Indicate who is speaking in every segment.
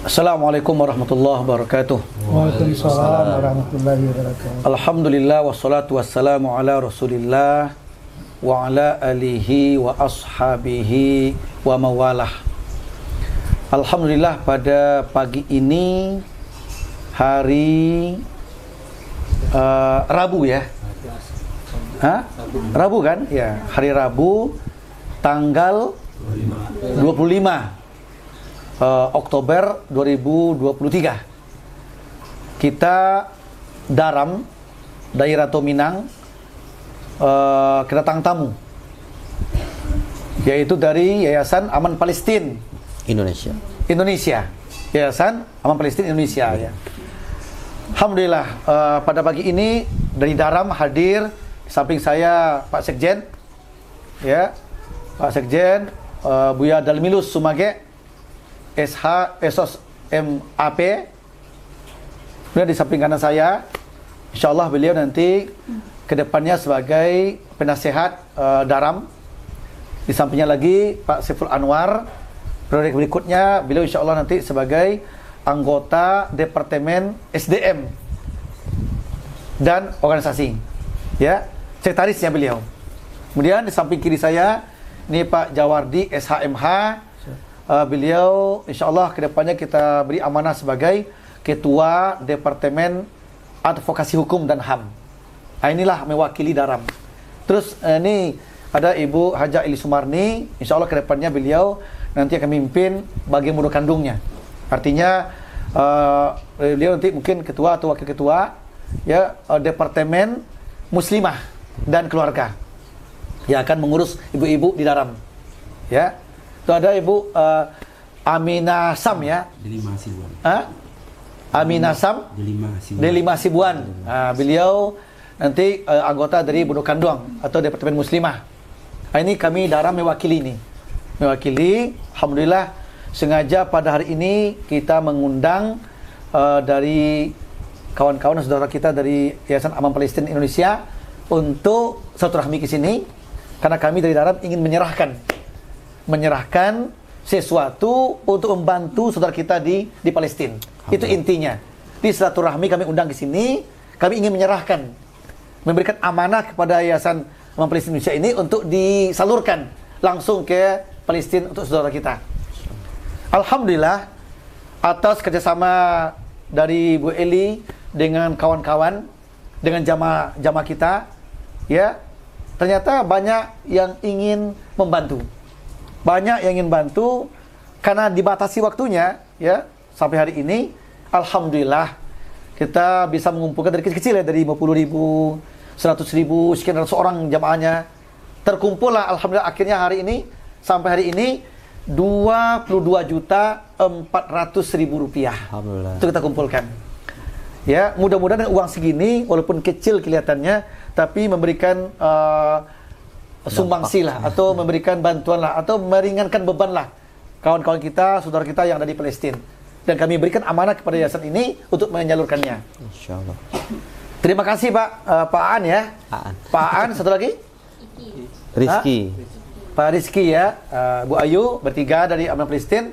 Speaker 1: Assalamualaikum warahmatullahi wabarakatuh.
Speaker 2: Waalaikumsalam warahmatullahi wabarakatuh.
Speaker 1: Alhamdulillah wassalatu wassalamu ala Rasulillah wa ala alihi wa ashabihi wa mawalah. Alhamdulillah pada pagi ini hari Rabu ya. Rabu kan? Ya, hari Rabu tanggal 25 Oktober 2023. Kita daram daerah Tominang kedatangan tamu, yaitu dari Yayasan Aman Palestina Indonesia. Yayasan Aman Palestina Indonesia ya. Alhamdulillah pada pagi ini dari Daram hadir samping saya Pak Sekjen ya, Pak Sekjen Buya Dalmilus Sumage SH Esos MAP. Kemudian di samping kanan saya, insyaallah beliau nanti kedepannya sebagai penasehat Daram. Di sampingnya lagi Pak Saiful Anwar. Periode berikutnya beliau insyaallah nanti sebagai anggota Departemen SDM dan Organisasi. Ya, sekretarisnya beliau. Kemudian di samping kiri saya ini Pak Jawardi SHMH. Beliau insyaallah kedepannya kita beri amanah sebagai Ketua Departemen Advokasi Hukum dan HAM. Inilah mewakili Daram. Terus ini ada Ibu Haja Ili Sumarni, insyaallah kedepannya beliau nanti akan memimpin bagian bunuh kandungnya. Artinya beliau nanti mungkin ketua atau wakil ketua ya Departemen Muslimah dan Keluarga yang akan mengurus ibu-ibu di Daram. Ya. Itu ada Ibu Aminah Sam ya.
Speaker 3: Delima Sibuan.
Speaker 1: Aminah Sam Delima Sibuan. Beliau nanti anggota dari Bunuh Kanduang atau Departemen Muslimah. Ini kami Daram mewakili ini. Mewakili, alhamdulillah sengaja pada hari ini kita mengundang dari kawan-kawan dan saudara kita dari Yayasan Aman Palestina Indonesia untuk silaturahmi ke sini karena kami dari Daram ingin menyerahkan sesuatu untuk membantu saudara kita di Palestina. Itu intinya. Di silaturahmi kami undang ke sini, kami ingin memberikan amanah kepada Yayasan Aman Palestina Indonesia ini untuk disalurkan langsung ke Palestina untuk saudara kita. Alhamdulillah atas kerjasama dari Bu Eli dengan kawan-kawan, dengan jamaah kita, ya ternyata banyak yang ingin membantu. Banyak yang ingin bantu karena dibatasi waktunya ya sampai hari ini. Alhamdulillah kita bisa mengumpulkan dari kecil-kecil ya, dari 50.000, 100.000, sekian ratus orang jamaahnya. Terkumpullah alhamdulillah akhirnya hari ini sampai hari ini 22.400.000 rupiah. Alhamdulillah. Itu kita kumpulkan. Ya, mudah-mudahan uang segini walaupun kecil kelihatannya tapi memberikan sumbangsi lah atau memberikan bantuan lah atau meringankan beban lah kawan-kawan kita, saudara kita yang ada di Palestina, dan kami berikan amanah kepada yayasan ini untuk menyalurkannya. Insyaallah. Terima kasih Pak Aan ya. Pak Aan, satu lagi
Speaker 3: Rizky.
Speaker 1: Pak Rizky ya, Bu Ayu bertiga dari Aman Palestina.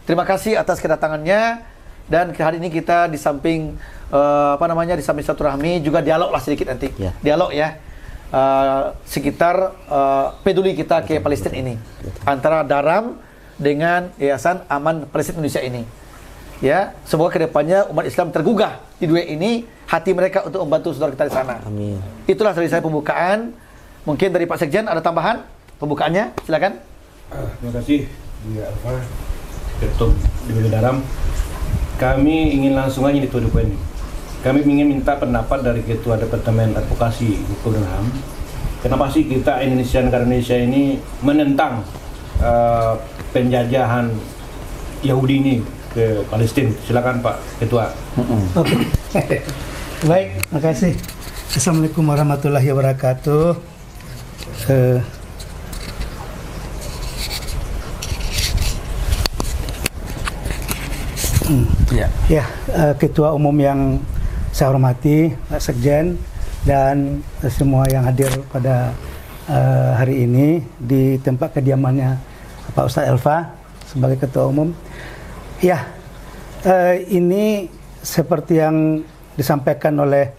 Speaker 1: Terima kasih atas kedatangannya, dan hari ini kita di samping di samping silaturahmi juga dialog lah sedikit nanti. Yeah. Dialog ya. Sekitar peduli kita ke Palestina ini antara Daram dengan Yayasan Aman Palestina Indonesia ini ya, semoga kedepannya umat Islam tergugah di dua ini, hati mereka untuk membantu saudara kita di sana. Amin. Itulah dari saya pembukaan. Mungkin dari Pak Sekjen ada tambahan pembukaannya, silakan.
Speaker 4: Terima kasih Bu Alfa, Ketua DPD Daram. Kami ingin langsung aja di to the point. Kami ingin minta pendapat dari Ketua Departemen Advokasi Hukum dan HAM. Kenapa sih kita negara Indonesia ini menentang penjajahan Yahudi ini ke Palestina? Silakan Pak Ketua.
Speaker 2: Oke. Baik, makasih. Assalamualaikum warahmatullahi wabarakatuh. Ketua Umum yang saya hormati, Pak Sekjen, dan semua yang hadir pada hari ini di tempat kediamannya Pak Ustadz Elva sebagai Ketua Umum. Ya, Ini seperti yang disampaikan oleh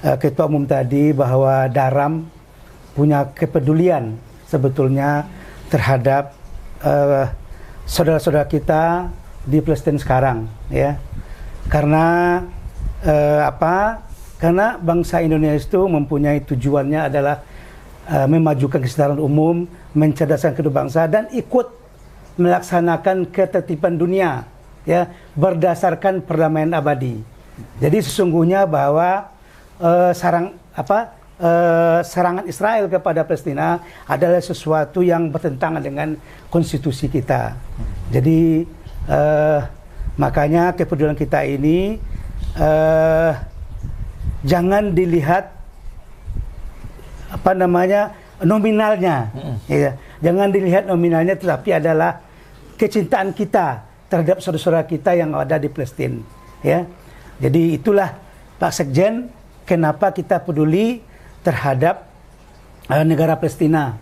Speaker 2: Ketua Umum tadi, bahwa Daram punya kepedulian sebetulnya terhadap saudara-saudara kita di Palestina sekarang, ya. Karena Karena bangsa Indonesia itu mempunyai tujuannya adalah memajukan kesetaraan umum, mencerdaskan kedua bangsa, dan ikut melaksanakan ketertiban dunia, ya, berdasarkan perdamaian abadi. Jadi sesungguhnya bahwa serangan Israel kepada Palestina adalah sesuatu yang bertentangan dengan konstitusi kita. Jadi makanya kepedulian kita ini jangan dilihat nominalnya, ya. Jangan dilihat nominalnya, tetapi adalah kecintaan kita terhadap saudara-saudara kita yang ada di Palestina, ya. Jadi itulah Pak Sekjen, kenapa kita peduli terhadap negara Palestina,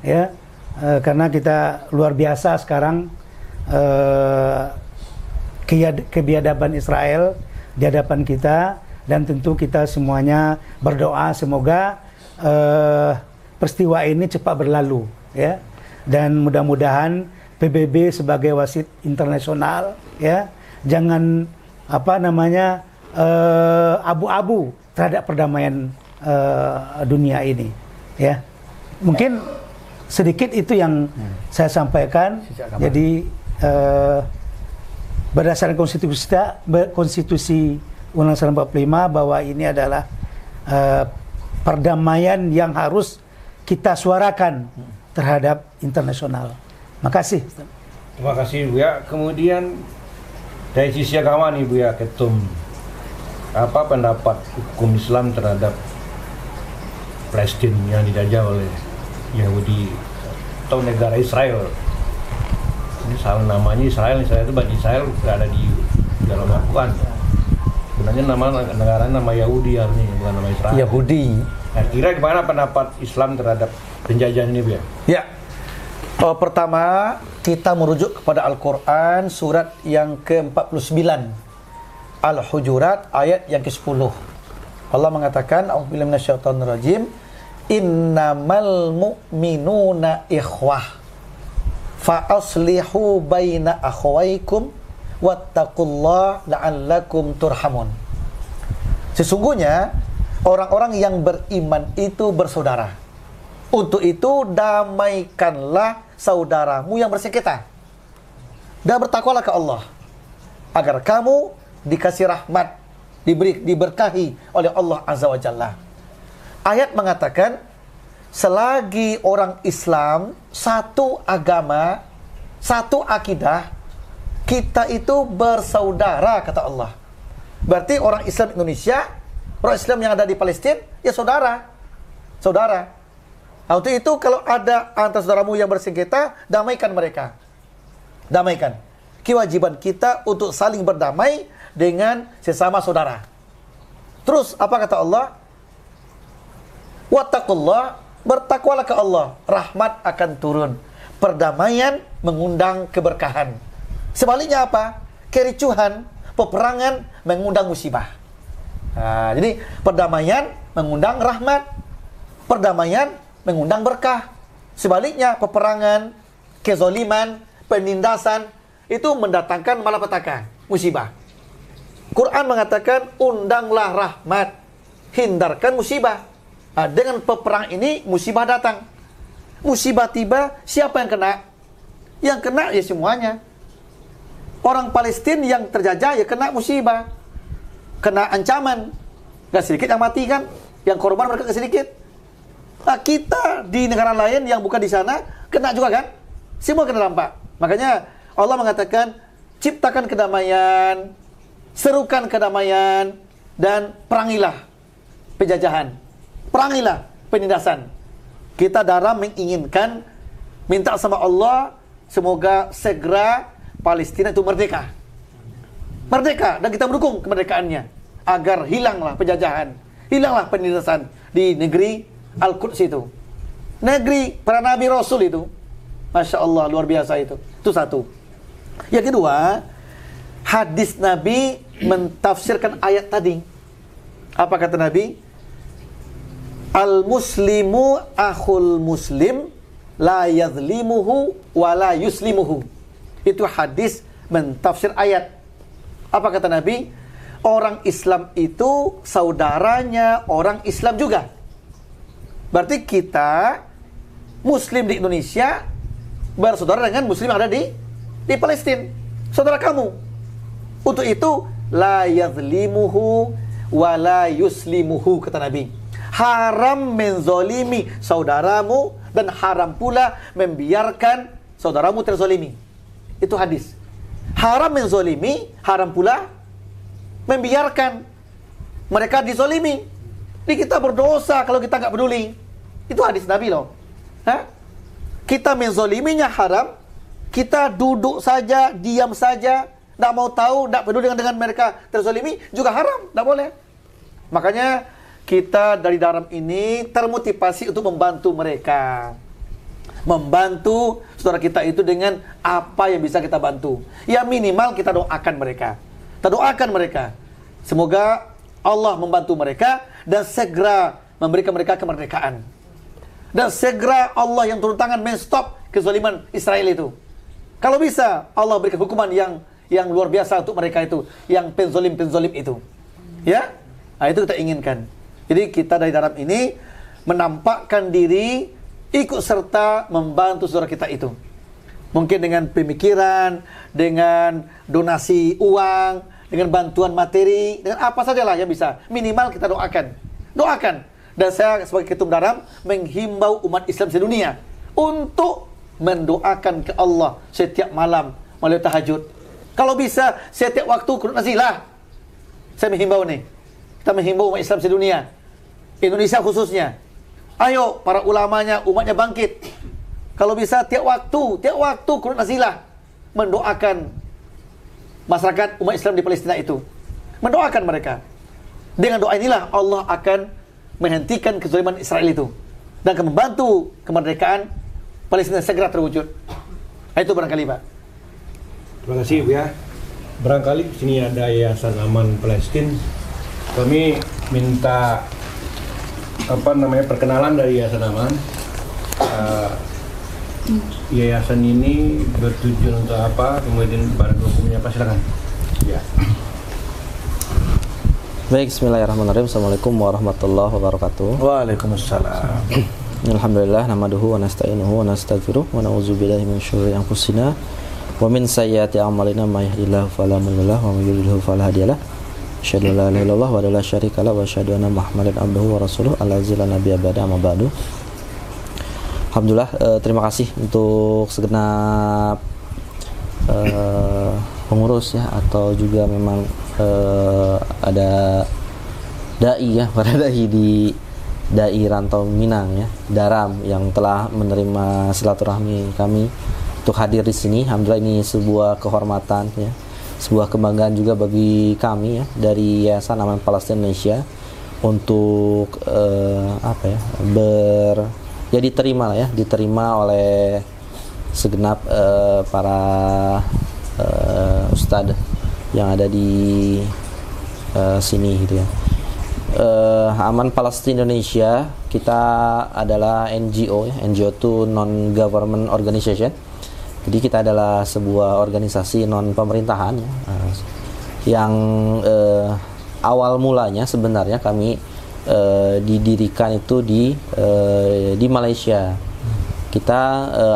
Speaker 2: ya. Karena kita luar biasa sekarang kebiadaban Israel di hadapan kita, dan tentu kita semuanya berdoa semoga peristiwa ini cepat berlalu, ya. Dan mudah-mudahan PBB sebagai wasit internasional, ya, jangan abu-abu terhadap perdamaian dunia ini, ya. Mungkin sedikit itu yang saya sampaikan. Jadi berdasarkan konstitusi Undang-Undang 45 bahwa ini adalah perdamaian yang harus kita suarakan terhadap internasional. Makasih.
Speaker 4: Terima kasih Buya. Kemudian dari sisi agama nih Buya Ketum, apa pendapat hukum Islam terhadap Palestina yang dijajah oleh Yahudi atau negara Israel? Ini salah namanya Israel itu bagi Israel berada di dalam Al-Quran. Sebenarnya nama Yahudi harusnya, bukan nama Israel.
Speaker 1: Yahudi.
Speaker 4: Nah, kira gimana pendapat Islam terhadap penjajahan ini, Buya?
Speaker 1: Ya. Pertama, kita merujuk kepada Al-Quran surat yang ke-49. Al-Hujurat ayat yang ke-10. Allah mengatakan, a'udzubillahi minasyaitonirrajim, innamal mu'minuna ikhwah fa aslihu baina akhwaykum wattaqullaha la'allakum turhamun. Sesungguhnya orang-orang yang beriman itu bersaudara. Untuk itu damaikanlah saudaramu yang bersengketa, dan bertakwalah ke Allah agar kamu dikasih rahmat, diberkahi oleh Allah Azza wa Jalla. Ayat mengatakan, selagi orang Islam satu agama, satu akidah, kita itu bersaudara, kata Allah. Berarti orang Islam Indonesia, orang Islam yang ada di Palestina, ya saudara. Saudara. Nah, untuk itu kalau ada antara saudaramu yang bersengketa, damaikan mereka. Damaikan. Kewajiban kita untuk saling berdamai dengan sesama saudara. Terus apa kata Allah? Wattaqullah, bertakwalah ke Allah, rahmat akan turun. Perdamaian mengundang keberkahan. Sebaliknya apa? Kericuhan, peperangan mengundang musibah. Nah, jadi perdamaian mengundang rahmat, perdamaian mengundang berkah. Sebaliknya peperangan, kezoliman, penindasan itu mendatangkan malapetaka, musibah. Quran mengatakan undanglah rahmat, hindarkan musibah. Nah, dengan peperang ini musibah datang. Musibah tiba, siapa yang kena? Yang kena ya semuanya. Orang Palestina yang terjajah ya kena musibah, kena ancaman. Gak sedikit yang mati kan, yang korban mereka gak sedikit. Nah, kita di negara lain yang bukan di sana kena juga kan? Semua kena dampak. Makanya Allah mengatakan, ciptakan kedamaian, serukan kedamaian, dan perangilah penjajahan, perangilah penindasan. Kita dalam menginginkan, minta sama Allah, semoga segera Palestina itu merdeka. Merdeka, dan kita mendukung kemerdekaannya agar hilanglah penjajahan, hilanglah penindasan di negeri Al-Quds itu, negeri para nabi rasul itu. Masya Allah, luar biasa itu. Itu satu. Yang kedua, hadis Nabi mentafsirkan ayat tadi. Apa kata Nabi? Al-muslimu akhul muslim la yadhlimuhu wa la yuslimuhu. Itu hadis mentafsir ayat. Apa kata Nabi? Orang Islam itu saudaranya orang Islam juga. Berarti kita Muslim di Indonesia bersaudara dengan Muslim yang ada di Palestina. Saudara kamu. Untuk itu la yadhlimuhu wa la yuslimuhu, kata Nabi. Haram menzolimi saudaramu dan haram pula membiarkan saudaramu terzolimi. Itu hadis. Haram menzolimi, haram pula membiarkan mereka dizolimi. Ini kita berdosa kalau kita nggak peduli. Itu hadis Nabi loh. Hah? Kita menzoliminya haram, kita duduk saja, diam saja, nggak mau tahu, nggak peduli dengan mereka terzolimi juga haram, nggak boleh. Makanya kita dari Daram ini termotivasi untuk membantu mereka. Membantu saudara kita itu dengan apa yang bisa kita bantu. Ya minimal kita doakan mereka. Kita doakan mereka. Semoga Allah membantu mereka dan segera memberikan mereka kemerdekaan. Dan segera Allah yang turun tangan menstop kezaliman Israel itu. Kalau bisa Allah berikan hukuman yang luar biasa untuk mereka itu, yang penzolim itu. Ya? Nah, itu kita inginkan. Jadi kita dari Daram ini menampakkan diri, ikut serta membantu saudara kita itu. Mungkin dengan pemikiran, dengan donasi uang, dengan bantuan materi, dengan apa sajalah yang bisa. Minimal kita doakan. Doakan. Dan saya sebagai ketum Daram menghimbau umat Islam sedunia untuk mendoakan ke Allah setiap malam melalui tahajud. Kalau bisa setiap waktu qunut nazilah. Saya menghimbau nih. Kita menghimbau umat Islam sedunia, Indonesia khususnya. Ayo para ulamanya, umatnya bangkit. Kalau bisa tiap waktu qunut nazilah mendoakan masyarakat umat Islam di Palestina itu. Mendoakan mereka. Dengan doa inilah Allah akan menghentikan kezaliman Israel itu dan akan membantu kemerdekaan Palestina segera terwujud. Itu barangkali, Pak.
Speaker 4: Terima kasih, Bu ya. Barangkali di sini ada Yayasan Aman Palestina. Kami minta perkenalan dari Yayasan Aman. Yayasan ini bertujuan untuk apa? Kemudian pada dokumennya apa? Silakan. Ya.
Speaker 3: Baik, bismillahirrahmanirrahim. Assalamualaikum warahmatullahi wabarakatuh.
Speaker 1: Waalaikumsalam.
Speaker 3: Alhamdulillah, nahmaduhu wa nasta'inuhu wa nastaghfiruh wa na'udzubillahi min syururi anfusina wa min sayyiati a'malina may yahdihillahu fala mudilla lahu wa may yudlil fala hadiyalah. Asyhadu an la ilaha illallah wa la syarika lahu wa asyhadu anna Muhammadan abduhu wa rasuluh allazi la nabiyya ba'da amma ba'du. Alhamdulillah, terima kasih untuk segenap pengurus ya, atau juga memang ada dai ya, para dai di Dai Rantau Minang ya, Daram, yang telah menerima silaturahmi kami untuk hadir di sini. Alhamdulillah, ini sebuah kehormatan ya, sebuah kebanggaan juga bagi kami ya dari Yayasan Aman Palestina Indonesia untuk diterima oleh segenap para ustadz yang ada di sini gitu ya. Aman Palestina Indonesia, kita adalah NGO ya. NGO itu non-government organization. Jadi kita adalah sebuah organisasi non-pemerintahan ya, yang awal mulanya sebenarnya kami didirikan itu di Malaysia. Kita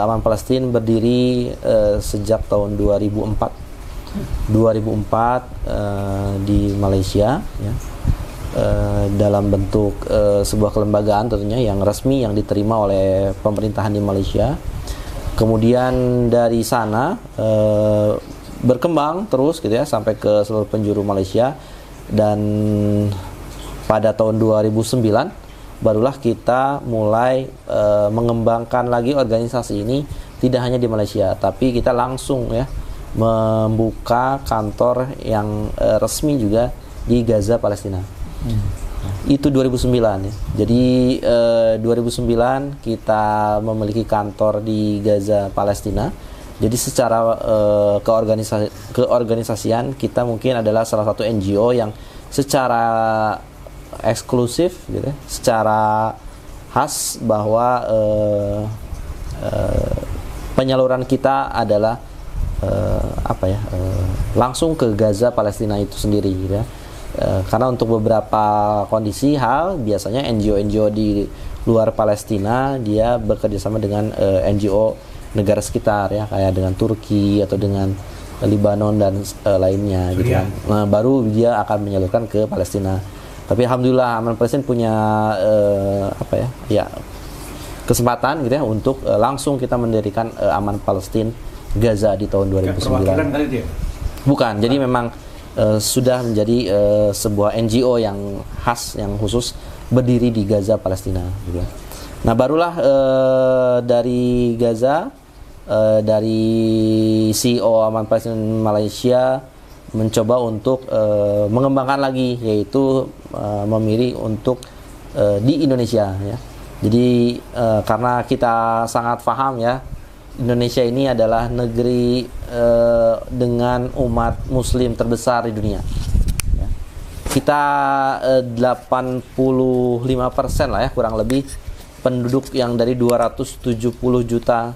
Speaker 3: Aman Palestina berdiri sejak tahun 2004 di Malaysia ya, dalam bentuk sebuah kelembagaan tentunya yang resmi, yang diterima oleh pemerintahan di Malaysia. Kemudian dari sana berkembang terus gitu ya sampai ke seluruh penjuru Malaysia, dan pada tahun 2009 barulah kita mulai mengembangkan lagi organisasi ini, tidak hanya di Malaysia tapi kita langsung ya membuka kantor yang resmi juga di Gaza, Palestina. Itu 2009 ya. Jadi 2009 kita memiliki kantor di Gaza, Palestina, Jadi secara keorganisasian kita mungkin adalah salah satu NGO yang secara eksklusif gitu ya, secara khas bahwa penyaluran kita adalah langsung ke Gaza Palestina itu sendiri gitu ya. Karena untuk beberapa kondisi hal biasanya NGO di luar Palestina dia bekerja sama dengan NGO negara sekitar ya, kayak dengan Turki atau dengan Lebanon dan lainnya gitu kan. Nah, baru dia akan menyalurkan ke Palestina. Tapi alhamdulillah Aman Palestina punya kesempatan gitu ya untuk langsung kita mendirikan Aman Palestina Gaza di tahun 2009.
Speaker 4: Perwakilan kali dia?
Speaker 3: Bukan, jadi memang sudah menjadi sebuah NGO yang khas, yang khusus berdiri di Gaza Palestina gitu ya. Nah, barulah dari Gaza, dari CEO Aman Palestina Malaysia mencoba untuk mengembangkan lagi, yaitu memilih untuk di Indonesia ya. Jadi karena kita sangat paham ya, Indonesia ini adalah negeri dengan umat Muslim terbesar di dunia. Ya. Kita 85% lah ya kurang lebih penduduk yang dari 270 juta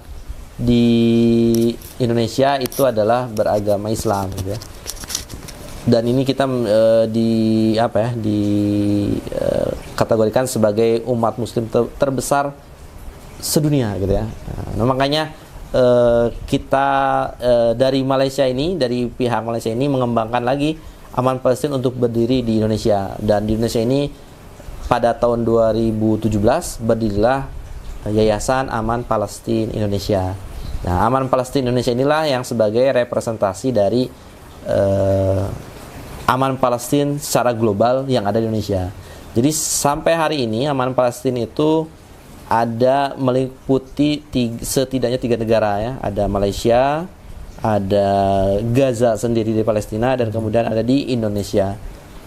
Speaker 3: di Indonesia itu adalah beragama Islam gitu ya. Dan ini kita kategorikan sebagai umat Muslim terbesar sedunia gitu ya. Nah, makanya kita dari Malaysia ini, dari pihak Malaysia ini mengembangkan lagi Aman Palestina untuk berdiri di Indonesia. Dan di Indonesia ini pada tahun 2017 berdirilah Yayasan Aman Palestina Indonesia. Nah, Aman Palestina Indonesia inilah yang sebagai representasi dari Aman Palestina secara global yang ada di Indonesia. Jadi sampai hari ini Aman Palestina itu ada meliputi setidaknya 3 negara ya. Ada Malaysia, ada Gaza sendiri di Palestina, dan kemudian ada di Indonesia.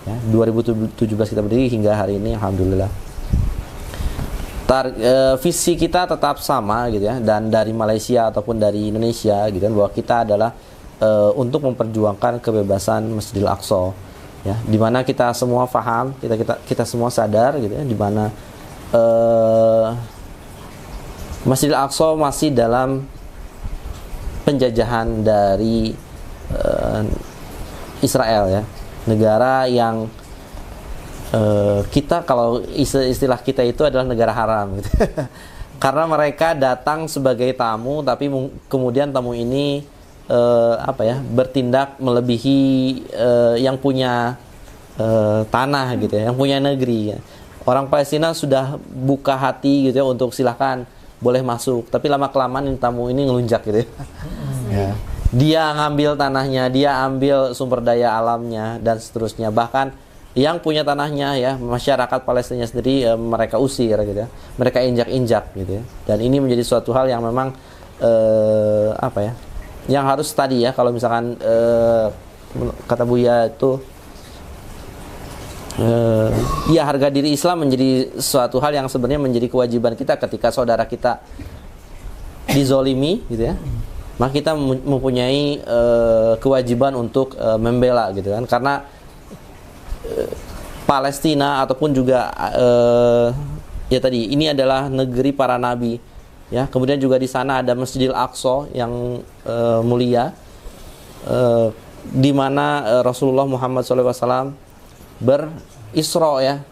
Speaker 3: Ya, 2017 kita berdiri hingga hari ini, alhamdulillah. Visi kita tetap sama gitu ya, dan dari Malaysia ataupun dari Indonesia gitu kan, bahwa kita adalah untuk memperjuangkan kebebasan Masjidil Aqsa ya, di mana kita semua paham, kita semua sadar gitu ya, di mana Masjidil Aqsa masih dalam penjajahan dari Israel ya, negara yang kita, kalau istilah kita itu adalah negara haram gitu. Karena mereka datang sebagai tamu, tapi kemudian tamu ini bertindak melebihi yang punya tanah gitu ya, yang punya negeri ya. Orang Palestina sudah buka hati gitu ya untuk silahkan boleh masuk, tapi lama kelamaan tamu ini ngelunjak gitu ya. Ya. Dia ngambil tanahnya, dia ambil sumber daya alamnya dan seterusnya. Bahkan yang punya tanahnya ya, masyarakat Palestina sendiri mereka usir gitu ya. Mereka injak-injak gitu ya. Dan ini menjadi suatu hal yang memang yang harus tadi ya, kalau misalkan kata Buya itu ya, harga diri Islam menjadi suatu hal yang sebenarnya menjadi kewajiban kita ketika saudara kita dizolimi gitu ya. Maka kita mempunyai kewajiban untuk membela gitu kan, karena Palestina ataupun juga ya tadi ini adalah negeri para nabi ya. Kemudian juga di sana ada Masjidil Aqsa yang mulia, di mana Rasulullah Muhammad SAW berisra ya,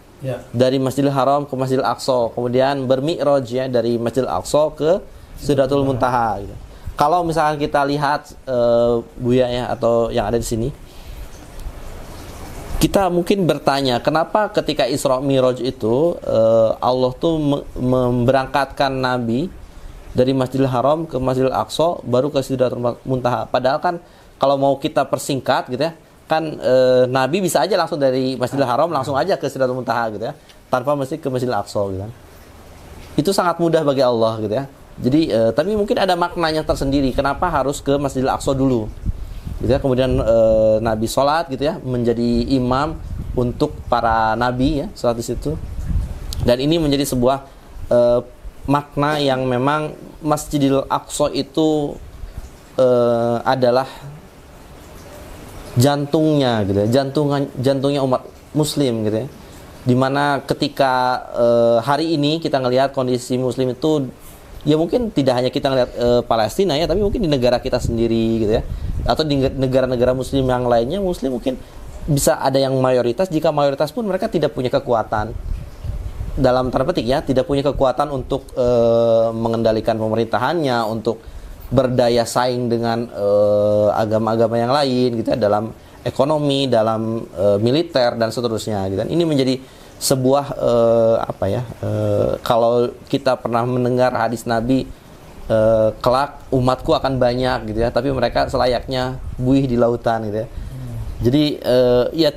Speaker 3: dari Masjidil Haram ke Masjidil Aqsa, kemudian bermi'raj ya dari Masjidil Aqsa ke Sidratul Muntaha gitu. Kalau misalkan kita lihat Buya ya, atau yang ada di sini, kita mungkin bertanya, kenapa ketika Isra Mi'raj itu Allah tuh memberangkatkan Nabi dari Masjidil Haram ke Masjidil Aqsa baru ke Sidratul Muntaha. Padahal kan kalau mau kita persingkat gitu ya, kan Nabi bisa aja langsung dari Masjidil Haram langsung aja ke Sidratul Muntaha gitu ya, tanpa mesti ke Masjidil Aqsa gitu kan. Itu sangat mudah bagi Allah gitu ya. Jadi tapi mungkin ada maknanya tersendiri kenapa harus ke Masjidil Aqsa dulu. Gitu ya. Kemudian Nabi sholat gitu ya, menjadi imam untuk para nabi ya, sholat di situ. Dan ini menjadi sebuah makna yang memang Masjidil Aqsa itu adalah jantungnya gitu ya, jantungnya umat muslim gitu ya. Dimana ketika hari ini kita ngelihat kondisi muslim itu ya mungkin tidak hanya kita ngelihat Palestina ya, tapi mungkin di negara kita sendiri gitu ya, atau di negara-negara muslim yang lainnya, muslim mungkin bisa ada yang mayoritas, jika mayoritas pun mereka tidak punya kekuatan, dalam tanda petik ya, tidak punya kekuatan untuk mengendalikan pemerintahannya, untuk berdaya saing dengan agama-agama yang lain gitu ya, dalam ekonomi, dalam militer dan seterusnya gitu. Ini menjadi sebuah kalau kita pernah mendengar hadis Nabi, kelak umatku akan banyak gitu ya, tapi mereka selayaknya buih di lautan gitu ya. Jadi ya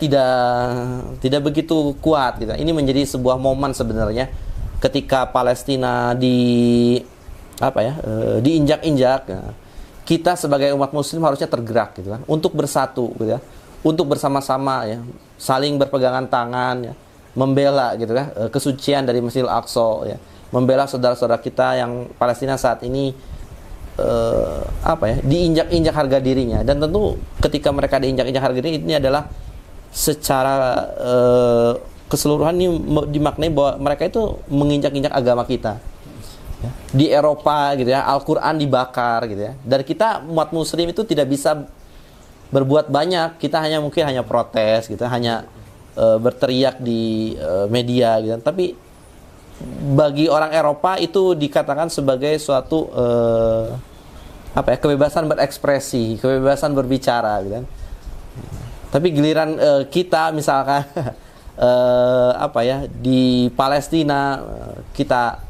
Speaker 3: tidak begitu kuat gitu. Ini menjadi sebuah momen sebenarnya ketika Palestina diinjak-injak. Kita sebagai umat muslim harusnya tergerak gitu kan, untuk bersatu gitu ya, untuk bersama-sama ya, saling berpegangan tangan ya, membela gitu ya, kesucian dari Masjidil Aqsa ya, membela saudara-saudara kita yang Palestina saat ini diinjak-injak harga dirinya. Dan tentu ketika mereka diinjak-injak harga diri, ini adalah secara keseluruhan ini dimaknai bahwa mereka itu menginjak-injak agama kita. Di Eropa gitu ya, Al-Quran dibakar gitu ya, dan kita umat muslim itu tidak bisa berbuat banyak. Kita mungkin hanya protes gitu, hanya berteriak di media gitu. Tapi bagi orang Eropa itu dikatakan sebagai suatu kebebasan berekspresi, kebebasan berbicara gitu kan. Tapi giliran kita misalkan di Palestina kita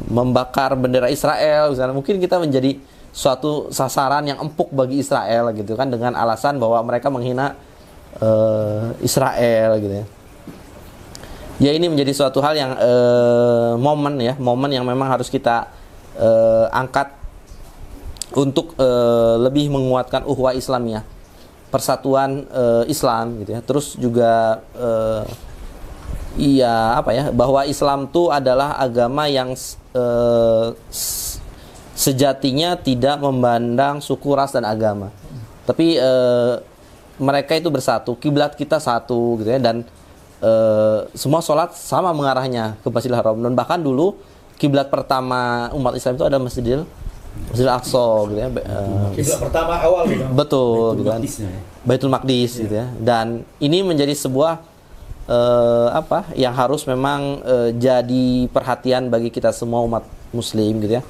Speaker 3: membakar bendera Israel misalnya, mungkin kita menjadi suatu sasaran yang empuk bagi Israel gitu kan, dengan alasan bahwa mereka menghina Israel gitu ya. Ya, ini menjadi suatu hal yang momen yang memang harus kita angkat untuk lebih menguatkan ukhuwah Islamiyah, persatuan Islam gitu ya. Terus juga bahwa Islam itu adalah agama yang sejatinya tidak memandang suku, ras, dan agama. Tapi mereka itu bersatu, kiblat kita satu gitu ya, dan semua sholat sama mengarahnya ke Masjidil Haram. Dan bahkan dulu kiblat pertama umat Islam itu ada Masjidil Aqsa gitu ya.
Speaker 1: Kiblat pertama awal gitu.
Speaker 3: Betul gitu kan. Baitul Maqdis gitu ya. Dan ini menjadi sebuah yang harus memang jadi perhatian bagi kita semua umat muslim gitu ya.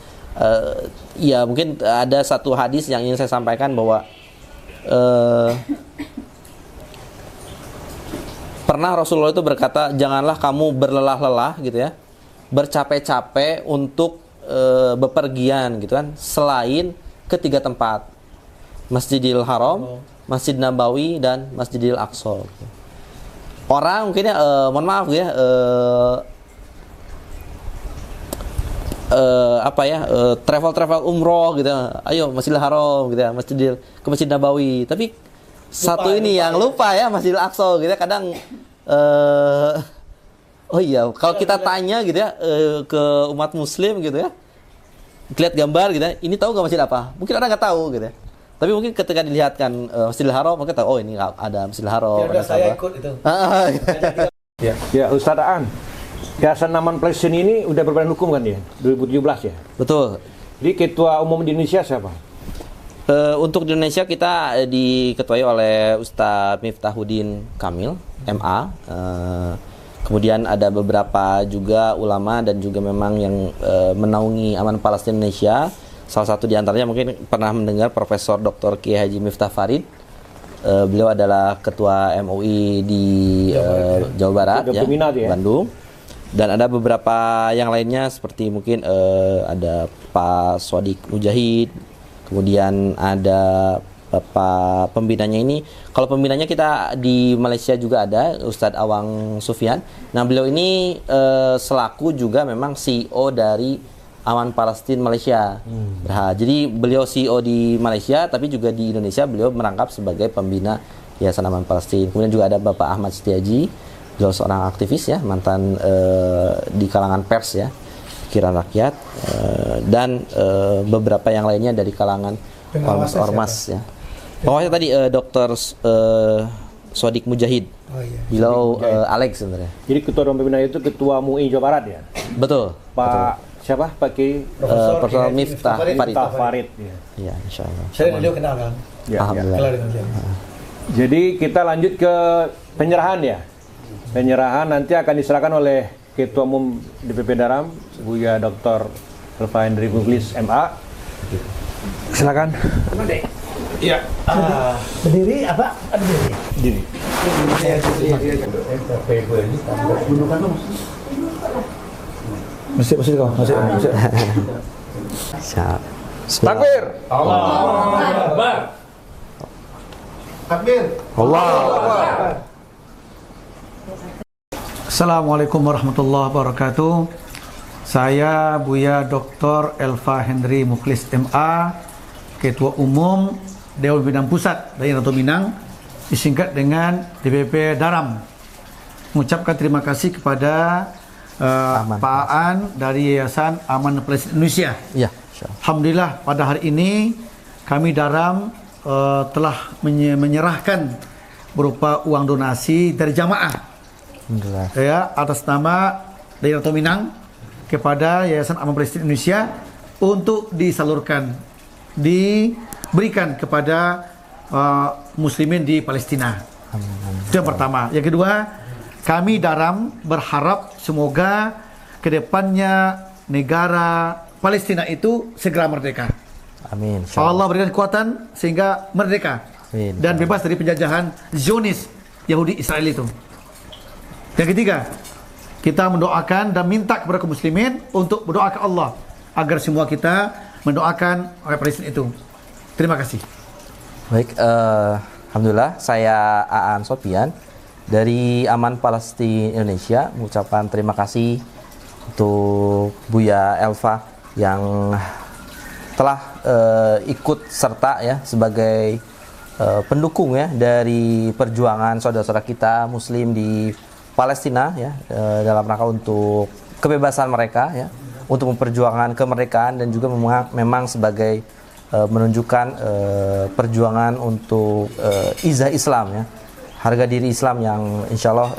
Speaker 3: Ya mungkin ada satu hadis yang ingin saya sampaikan bahwa pernah Rasulullah itu berkata, janganlah kamu berlelah-lelah gitu ya, bercapek-capek untuk bepergian gitu kan, selain ketiga tempat, Masjidil Haram, Masjid Nabawi, dan Masjidil Aqsa gitu. Orang mungkin mohon maaf ya, travel umroh gitu, ayo Masjidil Haram gitu ya, ke Masjid Nabawi, tapi yang lupa ya Masjidil Aqsa gitu ya. Kadang kalau kita tanya gitu ya ke umat muslim gitu ya, lihat gambar gitu ya, ini tahu nggak masjid apa? Mungkin orang nggak tahu gitu ya. Tapi mungkin ketika dilihatkan Masjidil Haram, maka tahu, oh ini ada Masjidil Haram.
Speaker 1: Ya, saya ikut itu.
Speaker 4: Ya, Ustaz Aan, Yayasan Aman Palestina ini udah berbadan hukum kan ya? 2017 ya?
Speaker 3: Betul.
Speaker 4: Jadi ketua umum di Indonesia siapa?
Speaker 3: Untuk di Indonesia kita diketuai oleh Ustadz Miftahuddin Kamil, MA. Kemudian ada beberapa juga ulama dan juga memang yang menaungi Aman Palestina Indonesia. Salah satu di antaranya mungkin pernah mendengar Profesor Dr. Kiai Haji Miftah Farid. Beliau adalah ketua MUI di Jawa Barat ya, Bandung. Dan ada beberapa yang lainnya seperti mungkin ada Pak Sodik Mujahid. Kemudian ada Bapak pembinanya ini. Kalau pembinanya kita di Malaysia juga ada Ustadz Awang Sufyan. Nah, beliau ini selaku juga memang CEO dari Aman Palestina Malaysia. Jadi beliau CEO di Malaysia, tapi juga di Indonesia beliau merangkap sebagai pembina Yayasan Aman Palestina. Kemudian juga ada Bapak Ahmad Setiaji, beliau seorang aktivis ya, mantan di kalangan pers ya. pikiran rakyat, dan beberapa yang lainnya dari kalangan ormas ya. Pokoknya tadi Dr. Sodik Mujahid, beliau Alex sebenarnya.
Speaker 4: Jadi ketua Dewan Pembina itu ketua MUI Jawa Barat ya?
Speaker 3: Betul.
Speaker 4: Pak siapa? Pak Kiai
Speaker 3: Profesor Miftah Farid.
Speaker 4: Farid.
Speaker 3: Iya, insya Allah.
Speaker 1: Saya beliau kenal kan?
Speaker 3: Alhamdulillah.
Speaker 1: Kenal dengan beliau.
Speaker 4: Jadi kita lanjut ke penyerahan ya. Penyerahan nanti akan diserahkan oleh Ketua Umum DPP Daram, Buya Dr. Elva Hendri Mukhlis MA. Silakan. Iya.
Speaker 2: Berdiri apa?
Speaker 4: Diri.
Speaker 1: Masih kau, masih.
Speaker 3: Siap.
Speaker 4: Takbir.
Speaker 1: Takbir.
Speaker 3: Allah.
Speaker 1: Assalamualaikum warahmatullahi wabarakatuh. Saya Buya Dr. Elva Hendri Mukhlis MA, Ketua Umum Dewan Pembina Pusat dari Rantau Minang, disingkat dengan DPP Daram. Mengucapkan terima kasih kepada Pak Aan dari Yayasan Aman Palestina Indonesia.
Speaker 3: Iya, insyaallah.
Speaker 1: Alhamdulillah pada hari ini kami Daram telah menyerahkan berupa uang donasi dari jamaah
Speaker 3: Alhamdulillah.
Speaker 1: ya atas nama dari Rantau Minang kepada Yayasan Aman Palestina Indonesia untuk disalurkan, diberikan kepada muslimin di Palestina. Itu yang pertama. Yang kedua, kami Daram berharap semoga kedepannya negara Palestina itu segera merdeka.
Speaker 3: Amin.
Speaker 1: Allah berikan kekuatan sehingga merdeka
Speaker 3: Amin.
Speaker 1: dan bebas dari penjajahan Zionis Yahudi Israel itu. Yang ketiga, kita mendoakan dan minta kepada kaum muslimin untuk berdoa ke Allah agar semua kita mendoakan Palestina itu. Terima kasih.
Speaker 3: Baik, alhamdulillah saya Aan Sopian dari Aman Palestina Indonesia mengucapkan terima kasih untuk Buya Elva yang telah ikut serta ya sebagai pendukung ya dari perjuangan saudara-saudara kita Muslim di Palestina ya dalam rangka untuk kebebasan mereka ya, untuk memperjuangkan kemerdekaan dan juga memang sebagai menunjukkan perjuangan untuk izah Islam ya, harga diri Islam yang insya Allah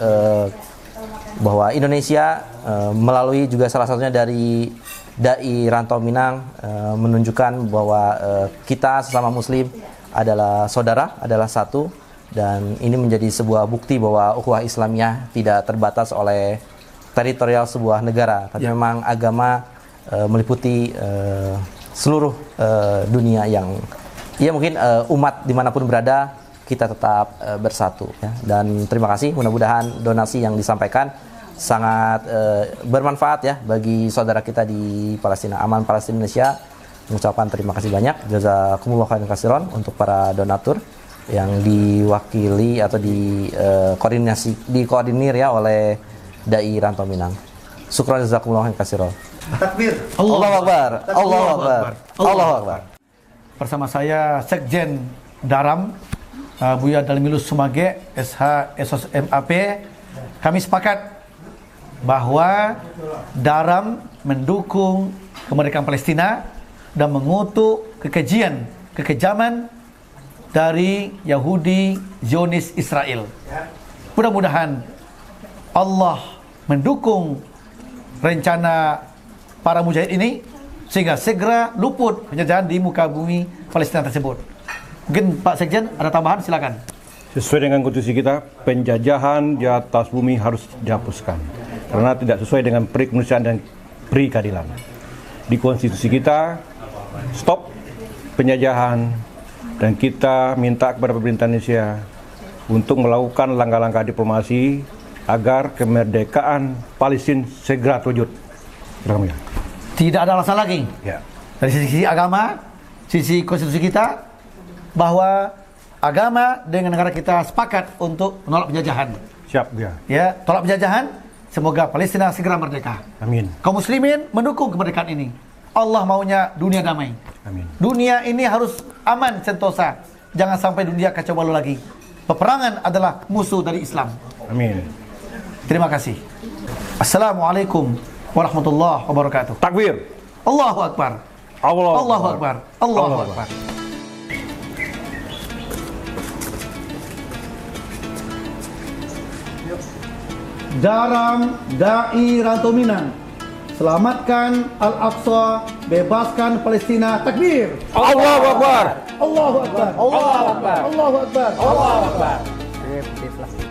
Speaker 3: bahwa Indonesia melalui juga salah satunya dari Dai Rantau Minang menunjukkan bahwa kita sesama Muslim adalah saudara, adalah satu, dan ini menjadi sebuah bukti bahwa ukhuwah Islamiyah tidak terbatas oleh teritorial sebuah negara, tapi memang agama meliputi seluruh dunia yang ya mungkin umat dimanapun berada kita tetap bersatu ya. Dan terima kasih, mudah-mudahan donasi yang disampaikan sangat bermanfaat ya bagi saudara kita di Palestina. Aman Palestina Indonesia mengucapkan terima kasih banyak, jazakumullah khairan katsiran untuk para donatur yang diwakili atau dikoordinir ya oleh Dai Rantau Minang. Syukran jazakumullah khairan katsiran.
Speaker 1: Takbir.
Speaker 3: Allahu Akbar. Allahu Akbar. Allahu Akbar.
Speaker 1: Bersama saya Sekjen Daram Buya Dalmilus Sumage SH Esos MAP, kami sepakat bahwa Daram mendukung kemerdekaan Palestina dan mengutuk kekejaman dari Yahudi Zionis Israel. Mudah-mudahan Allah mendukung rencana para mujahid ini sehingga segera luput penjajahan di muka bumi Palestina tersebut. Mungkin Pak Sekjen ada tambahan, silakan.
Speaker 4: Sesuai dengan konstitusi kita, penjajahan di atas bumi harus dihapuskan karena tidak sesuai dengan peri kemanusiaan dan peri keadilan. Di konstitusi kita, stop penjajahan, dan kita minta kepada pemerintah Indonesia untuk melakukan langkah-langkah diplomasi agar kemerdekaan Palestina segera terwujud.
Speaker 1: Tidak ada alasan lagi
Speaker 4: Ya.
Speaker 1: dari sisi agama, sisi konstitusi kita, bahwa agama dengan negara kita sepakat untuk menolak penjajahan.
Speaker 4: Siap, ya.
Speaker 1: Ya, tolak penjajahan. Semoga Palestina segera merdeka.
Speaker 4: Amin.
Speaker 1: Kaum muslimin mendukung kemerdekaan ini. Allah maunya dunia damai.
Speaker 4: Amin.
Speaker 1: Dunia ini harus aman sentosa. Jangan sampai dunia kacau balau lagi. Peperangan adalah musuh dari Islam.
Speaker 4: Amin.
Speaker 1: Terima kasih. Assalamualaikum warahmatullahi wabarakatuh.
Speaker 5: Takbir.
Speaker 1: Allahu Akbar. Allahu Akbar. Allahu Akbar. Daram Dai Rantau Minang, selamatkan Al-Aqsa, bebaskan Palestina. Takbir.
Speaker 5: Allahu Akbar.
Speaker 1: Allahu Akbar. Allahu Akbar. Allahu Akbar.
Speaker 5: Allahu Akbar.
Speaker 2: Sip lah.